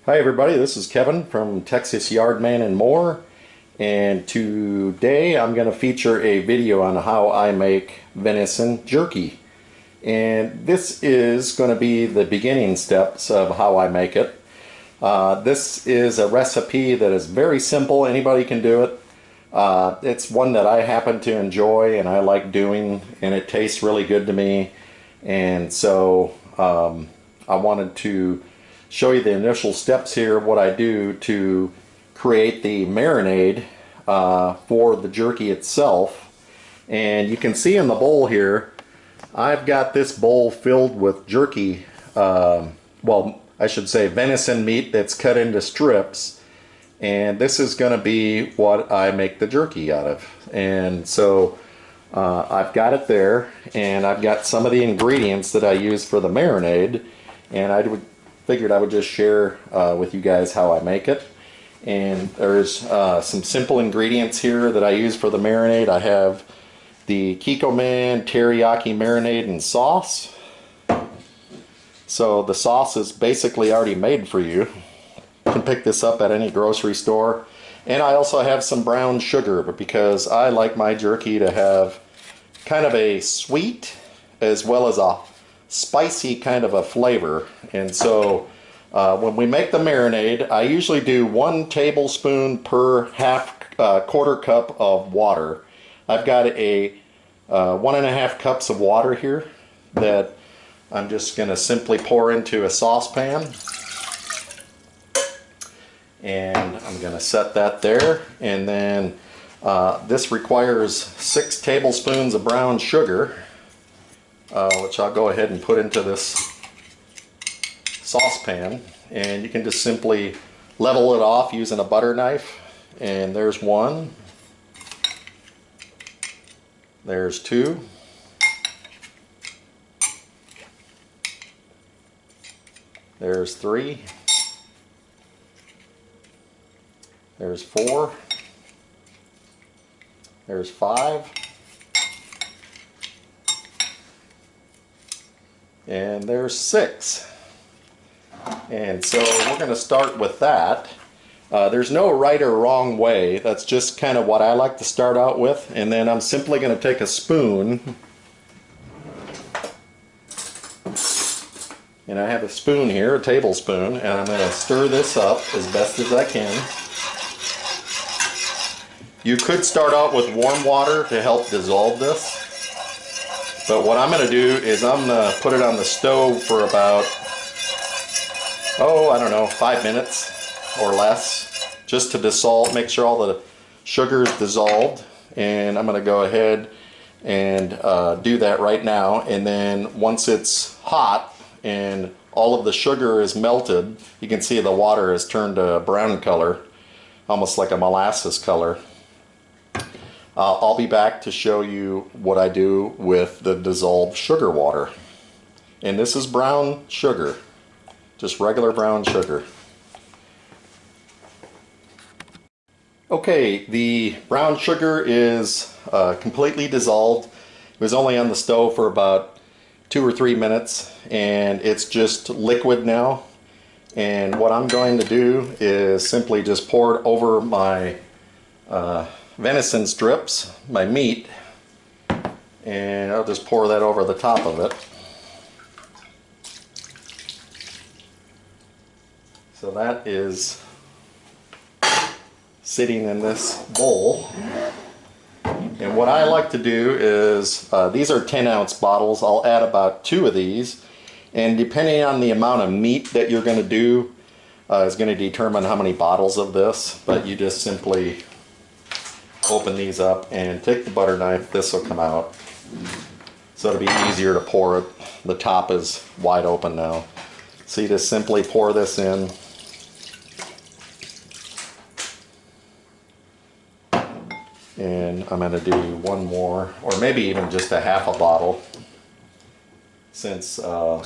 Hi everybody, this is Kevin from Texas Yardman and More, and today I'm going to feature a video on how I make venison jerky. And this is going to be the beginning steps of how I make it. This is a recipe that is very simple, anybody can do it. It's one that I happen to enjoy and I like doing, and it tastes really good to me. And so I wanted to show you the initial steps here of what I do to create the marinade for the jerky itself. And you can see in the bowl here, I've got this bowl filled with jerky, well, I should say venison meat that's cut into strips, and this is going to be what I make the jerky out of. And so I've got it there, and I've got some of the ingredients that I use for the marinade, and figured I would just share with you guys how I make it. And there's some simple ingredients here that I use for the marinade. I have the Kikkoman Teriyaki marinade and sauce. So the sauce is basically already made for you. You can pick this up at any grocery store. And I also have some brown sugar, but because I like my jerky to have kind of a sweet as well as a spicy kind of a flavor. And so when we make the marinade, I usually do 1 tablespoon per quarter cup of water. I've got a 1.5 cups of water here that I'm just going to simply pour into a saucepan, and I'm going to set that there. And then this requires 6 tablespoons of brown sugar, which I'll go ahead and put into this saucepan, and you can just simply level it off using a butter knife. And there's 1, there's 2, there's 3, there's 4, there's 5, and there's 6. And so we're going to start with that. There's no right or wrong way. That's just kind of what I like to start out with. And then I'm simply going to take a spoon, and I have a spoon here, a tablespoon, and I'm going to stir this up as best as I can. You could start out with warm water to help dissolve this, but what I'm going to do is I'm going to put it on the stove for about, I don't know, 5 minutes or less, just to dissolve, make sure all the sugar is dissolved. And I'm going to go ahead and do that right now. And then once it's hot and all of the sugar is melted, you can see the water has turned a brown color, almost like a molasses color. I'll be back to show you what I do with the dissolved sugar water. And this is brown sugar, just regular brown sugar. Okay, the brown sugar is completely dissolved. It was only on the stove for about 2 or 3 minutes, and it's just liquid now. And what I'm going to do is simply just pour it over my venison strips, my meat, and I'll just pour that over the top of it. So that is sitting in this bowl. And what I like to do is, these are 10-ounce bottles. I'll add about 2 of these, and depending on the amount of meat that you're going to do is going to determine how many bottles of this. But you just simply open these up and take the butter knife. This will come out, so it'll be easier to pour it. The top is wide open now, so you just simply pour this in. And I'm going to do 1 more, or maybe even just a half a bottle, since a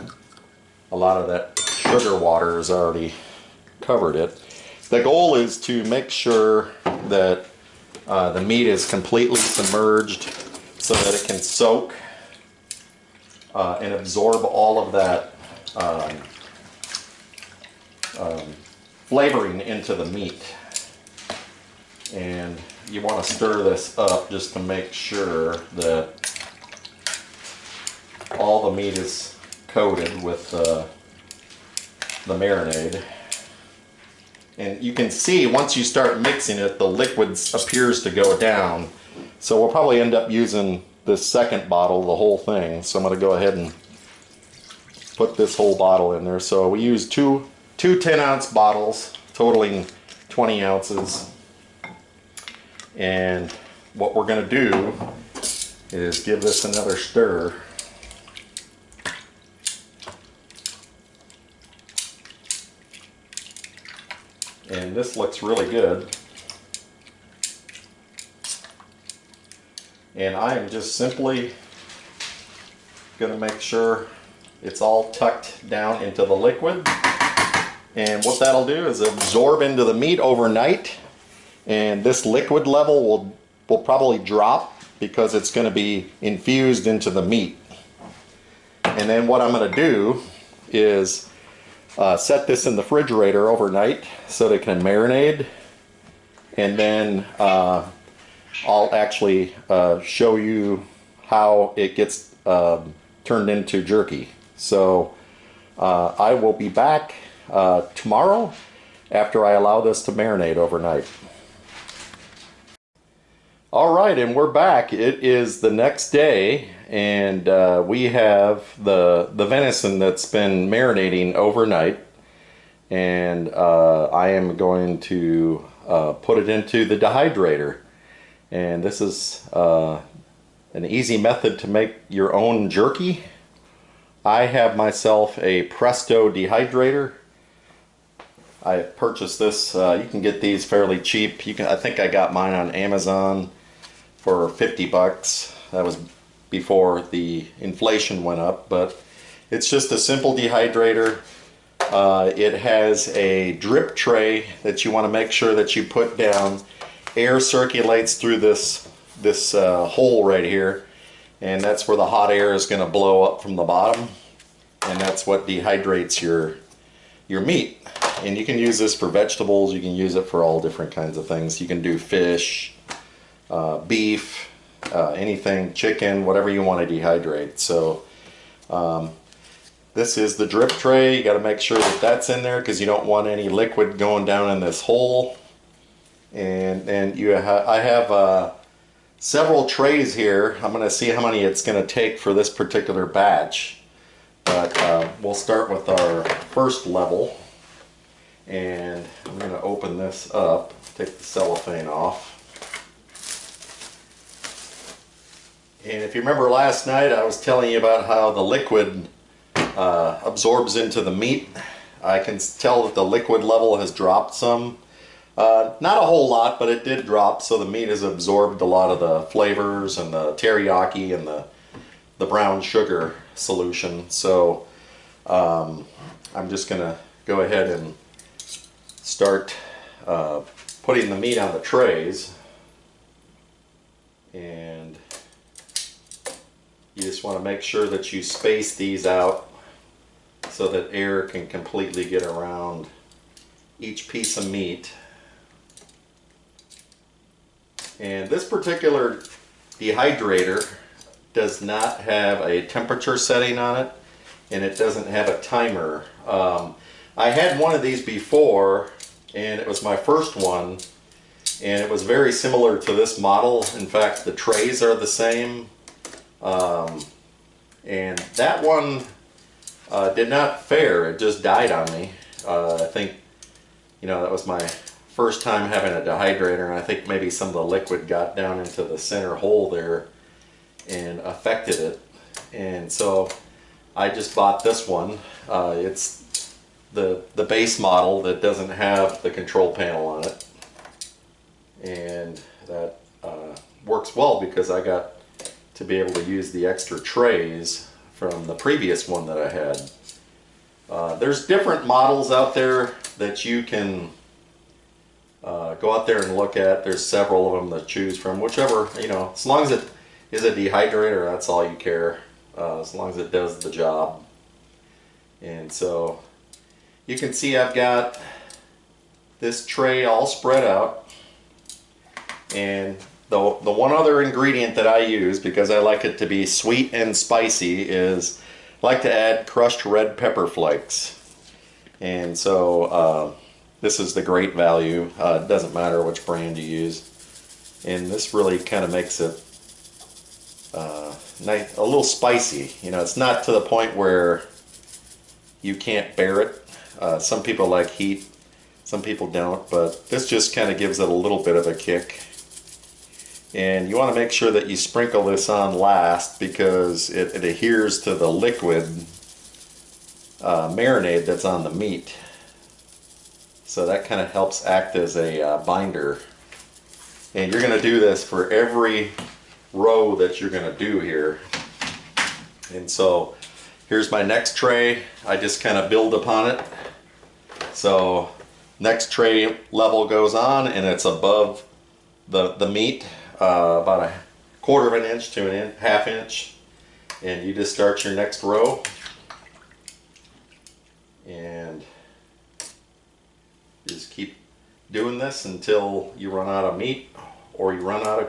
lot of that sugar water has already covered it. The goal is to make sure that the meat is completely submerged so that it can soak and absorb all of that flavoring into the meat. And you want to stir this up just to make sure that all the meat is coated with the marinade. And you can see once you start mixing it, the liquid appears to go down. So we'll probably end up using this second bottle, the whole thing. So I'm going to go ahead and put this whole bottle in there. So we use two 10-ounce bottles, totaling 20 ounces. And what we're going to do is give this another stir. And this looks really good. And I am just simply going to make sure it's all tucked down into the liquid. And what that'll do is absorb into the meat overnight. And this liquid level will probably drop because it's going to be infused into the meat. And then what I'm going to do is set this in the refrigerator overnight so that it can marinate. And then I'll actually show you how it gets turned into jerky. So I will be back tomorrow after I allow this to marinate overnight. Alright, and we're back. It is the next day, and we have the venison that's been marinating overnight, and I am going to put it into the dehydrator. And this is an easy method to make your own jerky. I have myself a Presto dehydrator. I purchased this. You can get these fairly cheap. I think I got mine on Amazon for 50 bucks. That was before the inflation went up, but it's just a simple dehydrator. It has a drip tray that you want to make sure that you put down. Air circulates through this hole right here, and that's where the hot air is going to blow up from the bottom, and that's what dehydrates your meat. And you can use this for vegetables. You can use it for all different kinds of things. You can do fish, beef, anything, chicken, whatever you want to dehydrate. So this is the drip tray. You got to make sure that that's in there because you don't want any liquid going down in this hole. And I have several trays here. I'm going to see how many it's going to take for this particular batch. But we'll start with our first level. And I'm going to open this up, take the cellophane off. And if you remember last night, I was telling you about how the liquid absorbs into the meat. I can tell that the liquid level has dropped some. Not a whole lot, but it did drop, so the meat has absorbed a lot of the flavors and the teriyaki and the brown sugar solution. So I'm just going to go ahead and start putting the meat on the trays. And you just want to make sure that you space these out so that air can completely get around each piece of meat. And this particular dehydrator does not have a temperature setting on it, and it doesn't have a timer. I had one of these before, and it was my first one, and it was very similar to this model. In fact, the trays are the same. And that one did not fare. It just died on me. I think, that was my first time having a dehydrator, and I think maybe some of the liquid got down into the center hole there and affected it. And so I just bought this one. It's the base model that doesn't have the control panel on it, and that works well because I got to be able to use the extra trays from the previous one that I had. There's different models out there that you can go out there and look at. There's several of them to choose from. Whichever, as long as it is a dehydrator, that's all you care. As long as it does the job. And so you can see I've got this tray all spread out. And the one other ingredient that I use, because I like it to be sweet and spicy, is I like to add crushed red pepper flakes. And so this is the great value. It doesn't matter which brand you use. And this really kind of makes it nice, a little spicy. You know, it's not to the point where you can't bear it. Some people like heat, some people don't, but this just kind of gives it a little bit of a kick. And you want to make sure that you sprinkle this on last, because it adheres to the liquid marinade that's on the meat. So that kind of helps act as a binder. And you're going to do this for every row that you're going to do here. And so here's my next tray. I just kind of build upon it. So next tray level goes on, and it's above the meat, about a quarter of an inch to an half inch. And you just start your next row. And just keep doing this until you run out of meat or you run out of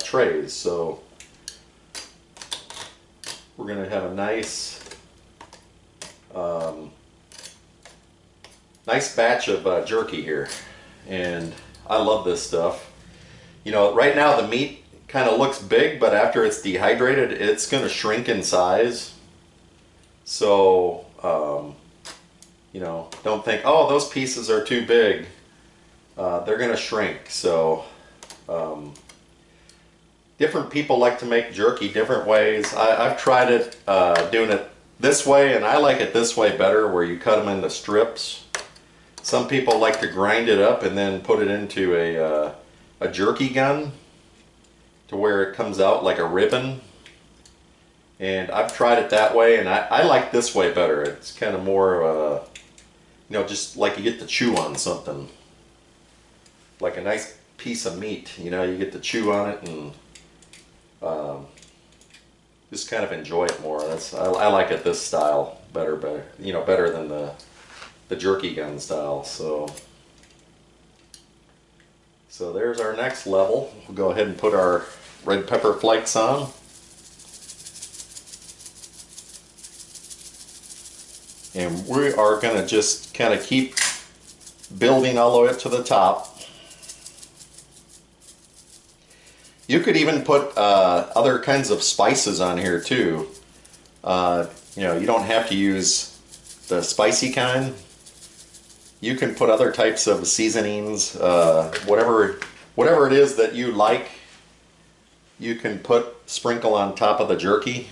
trays. So we're going to have a nice nice batch of jerky here, and I love this stuff. You know, right now the meat kind of looks big, but after it's dehydrated, it's going to shrink in size. So you know, don't think, oh, those pieces are too big. They're going to shrink. So different people like to make jerky different ways. I've tried it doing it this way, and I like it this way better, where you cut them into strips. Some people like to grind it up and then put it into a jerky gun to where it comes out like a ribbon. And I've tried it that way, and I like this way better. It's kind of more, you know, just like you get to chew on something. Like a nice piece of meat, you know, you get to chew on it and just kind of enjoy it more. I like it this style better, you know, better than the jerky gun style. So there's our next level. We'll go ahead and put our red pepper flakes on. And we are going to just kind of keep building all the way up to the top. You could even put other kinds of spices on here too. You know, you don't have to use the spicy kind. You can put other types of seasonings, whatever it is that you like, you can sprinkle on top of the jerky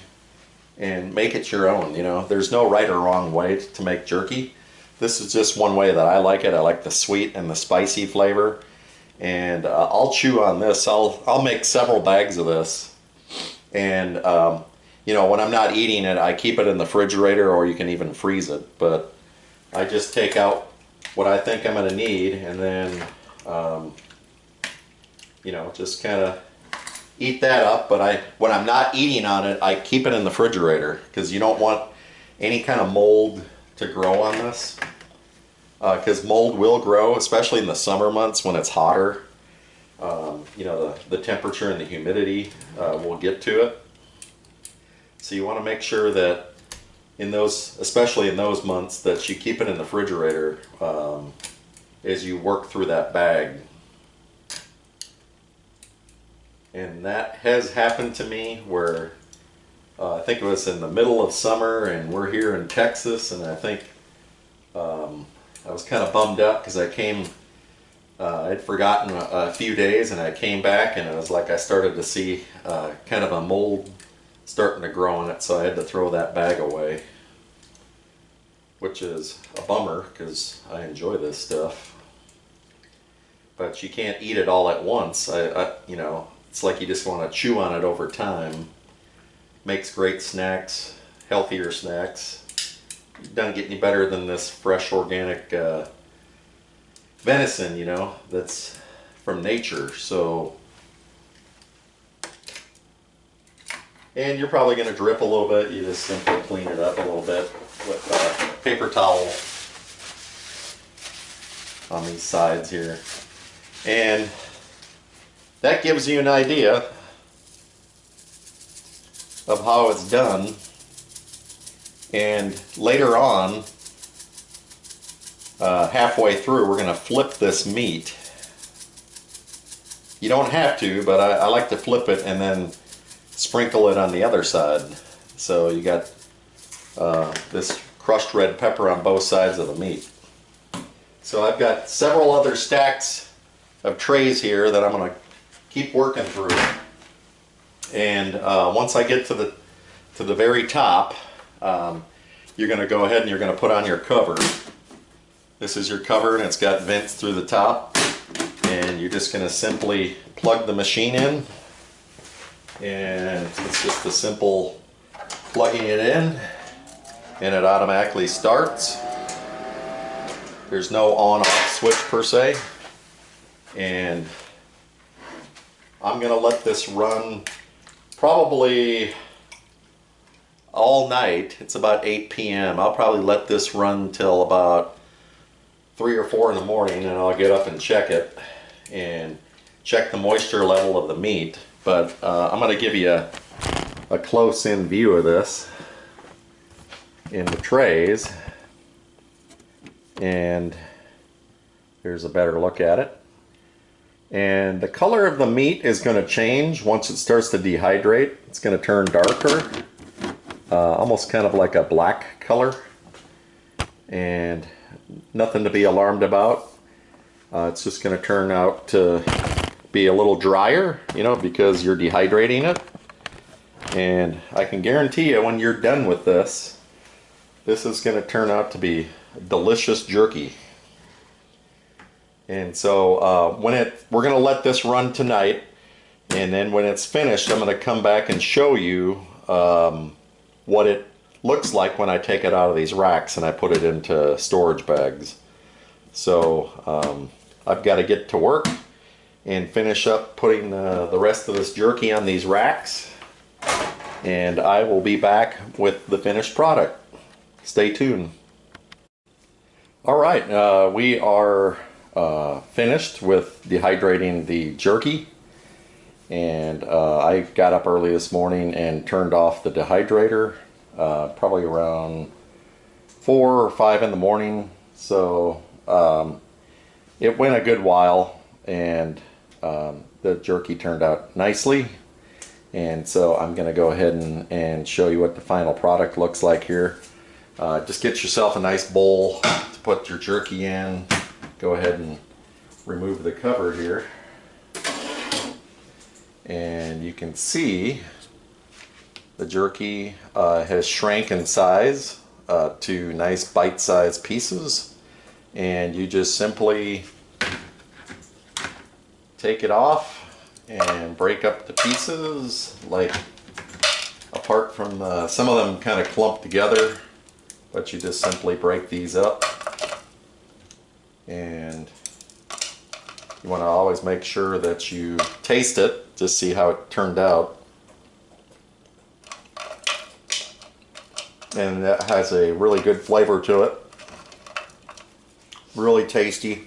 and make it your own. You know, there's no right or wrong way to make jerky. This is just one way that I like it. I like the sweet and the spicy flavor. And I'll chew on this. I'll make several bags of this. And you know, when I'm not eating it, I keep it in the refrigerator, or you can even freeze it. But I just take out what I think I'm going to need, and then you know, just kind of eat that up. But when I'm not eating on it, I keep it in the refrigerator, because you don't want any kind of mold to grow on this. Because mold will grow, especially in the summer months when it's hotter. You know, the temperature and the humidity will get to it. So you want to make sure that especially in those months, that you keep it in the refrigerator as you work through that bag. And that has happened to me where I think it was in the middle of summer, and we're here in Texas, and I think I was kind of bummed out because I'd forgotten a few days, and I came back, and it was like I started to see kind of a mold starting to grow in it, so I had to throw that bag away, which is a bummer because I enjoy this stuff. But you can't eat it all at once. You know, it's like you just want to chew on it over time. Makes great snacks, healthier snacks. It doesn't get any better than this fresh organic venison, you know, that's from nature. So, and you're probably going to drip a little bit. You just simply clean it up a little bit with a paper towel. on these sides here. And that gives you an idea of how it's done. And later on, halfway through, we're going to flip this meat. You don't have to, but I like to flip it and then sprinkle it on the other side. So you got this crushed red pepper on both sides of the meat. So I've got several other stacks of trays here that I'm going to keep working through. And once I get to the very top, you're going to go ahead and you're going to put on your cover. This is your cover, and it's got vents through the top. And you're just going to simply plug the machine in. And it's just a simple plugging it in, and it automatically starts. There's no on-off switch per se. And I'm going to let this run probably all night. It's about 8 p.m. I'll probably let this run till about 3 or 4 in the morning, and I'll get up and check it and check the moisture level of the meat. But I'm going to give you a close-in view of this in the trays, and here's a better look at it. And the color of the meat is going to change once it starts to dehydrate. It's going to turn darker, almost kind of like a black color, and nothing to be alarmed about. It's just going to turn out to be a little drier, you know, because you're dehydrating it. And I can guarantee you, when you're done with this, this is going to turn out to be delicious jerky. And so we're going to let this run tonight, and then when it's finished, I'm going to come back and show you what it looks like when I take it out of these racks and I put it into storage bags. So I've got to get to work and finish up putting the rest of this jerky on these racks, and I will be back with the finished product. Stay tuned. Alright, we are finished with dehydrating the jerky, and I got up early this morning and turned off the dehydrator probably around 4 or 5 in the morning. So it went a good while, and the jerky turned out nicely. And so I'm going to go ahead and show you what the final product looks like here. Just get yourself a nice bowl to put your jerky in. Go ahead and remove the cover here. And you can see the jerky has shrank in size to nice bite-sized pieces. And you just simply take it off and break up the pieces, like apart from some of them kind of clump together, but you just simply break these up. And you want to always make sure that you taste it, just see how it turned out. And that has a really good flavor to it. Really tasty.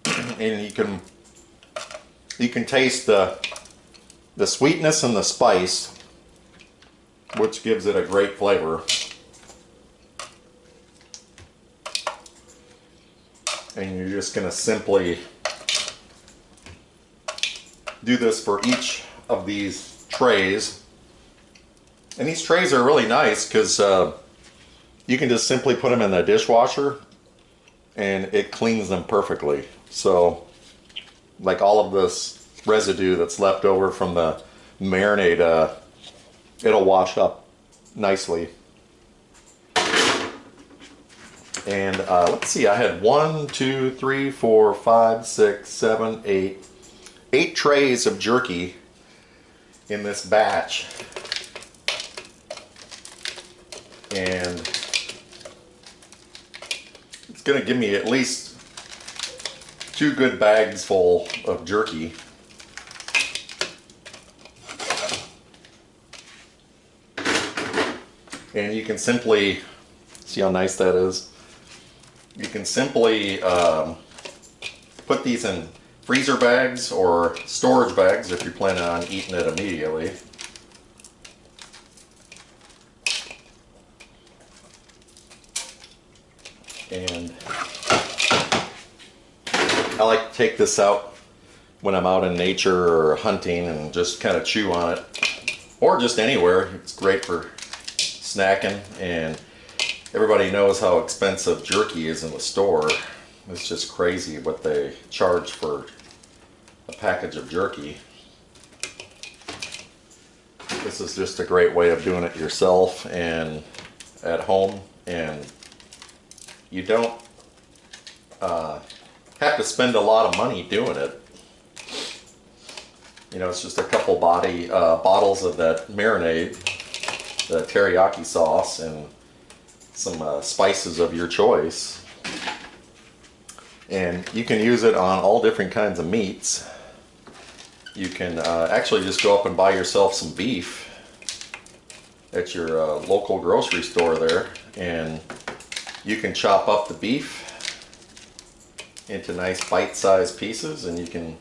And you can taste the sweetness and the spice, which gives it a great flavor. And you're just going to simply do this for each of these trays. And these trays are really nice because you can just simply put them in the dishwasher and it cleans them perfectly. So like all of this residue that's left over from the marinade, it'll wash up nicely. And let's see, I had 1, 2, 3, 4, 5, 6, 7, 8 trays of jerky in this batch. And it's going to give me at least 2 good bags full of jerky. And you can simply see how nice that is. you can simply put these in freezer bags or storage bags if you're planning on eating it immediately. And I like to take this out when I'm out in nature or hunting and just kind of chew on it, or just anywhere. It's great for snacking, and everybody knows how expensive jerky is in the store. It's just crazy what they charge for a package of jerky. This is just a great way of doing it yourself and at home, and you don't have to spend a lot of money doing it. You know, it's just a couple bottles of that marinade, the teriyaki sauce, and some spices of your choice. And you can use it on all different kinds of meats. You can actually just go up and buy yourself some beef at your local grocery store there, and you can chop up the beef into nice bite-sized pieces, and you can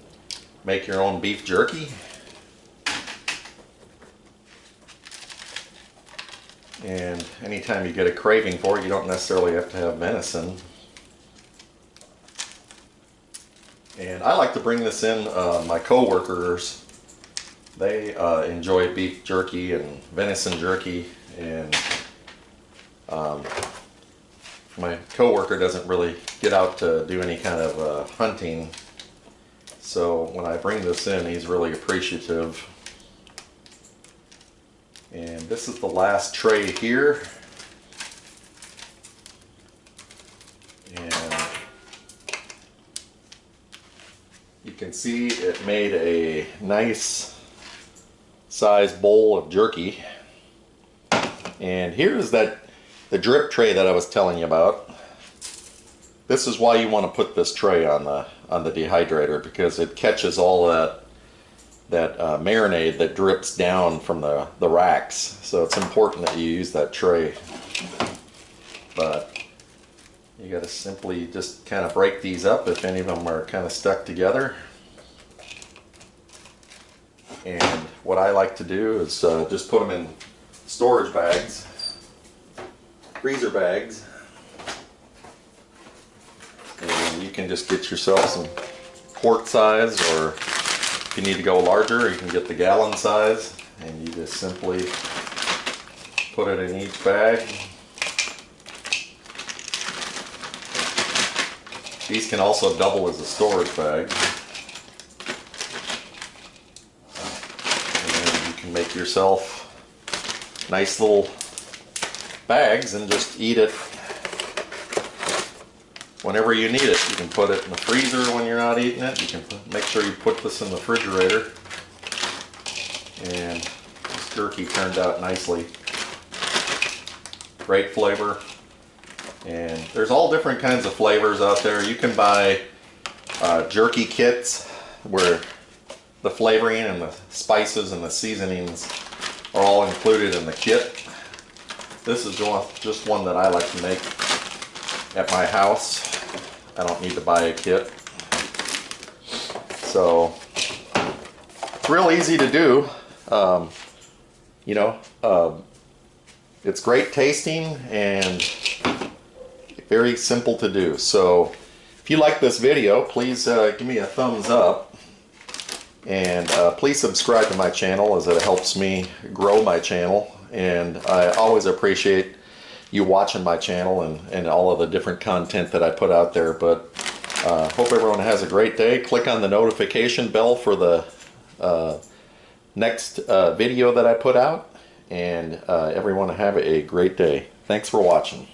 make your own beef jerky. And anytime you get a craving for it, you don't necessarily have to have venison. And I like to bring this in, my co-workers, they enjoy beef jerky and venison jerky, and my co-worker doesn't really get out to do any kind of hunting, so when I bring this in, he's really appreciative. And this is the last tray here, and you can see it made a nice sized bowl of jerky. And here's the drip tray that I was telling you about. This is why you want to put this tray on the dehydrator, because it catches all that marinade that drips down from the racks. So it's important that you use that tray. But you got to simply just kind of break these up if any of them are kind of stuck together. And what I like to do is just put them in storage bags, freezer bags, and you can just get yourself some quart size, or if you need to go larger, you can get the gallon size, and you just simply put it in each bag. These can also double as a storage bag. And then you can make yourself nice little bags and just eat it whenever you need it. You can put it in the freezer when you're not eating it. You can make sure you put this in the refrigerator. And this jerky turned out nicely. Great flavor. And there's all different kinds of flavors out there. You can buy jerky kits where the flavoring and the spices and the seasonings are all included in the kit. This is just one that I like to make at my house. I don't need to buy a kit. So it's real easy to do. It's great tasting and very simple to do. So if you like this video, please give me a thumbs up, and please subscribe to my channel, as it helps me grow my channel. And I always appreciate you watching my channel and all of the different content that I put out there. But hope everyone has a great day. Click on the notification bell for the next video that I put out, and everyone have a great day. Thanks for watching.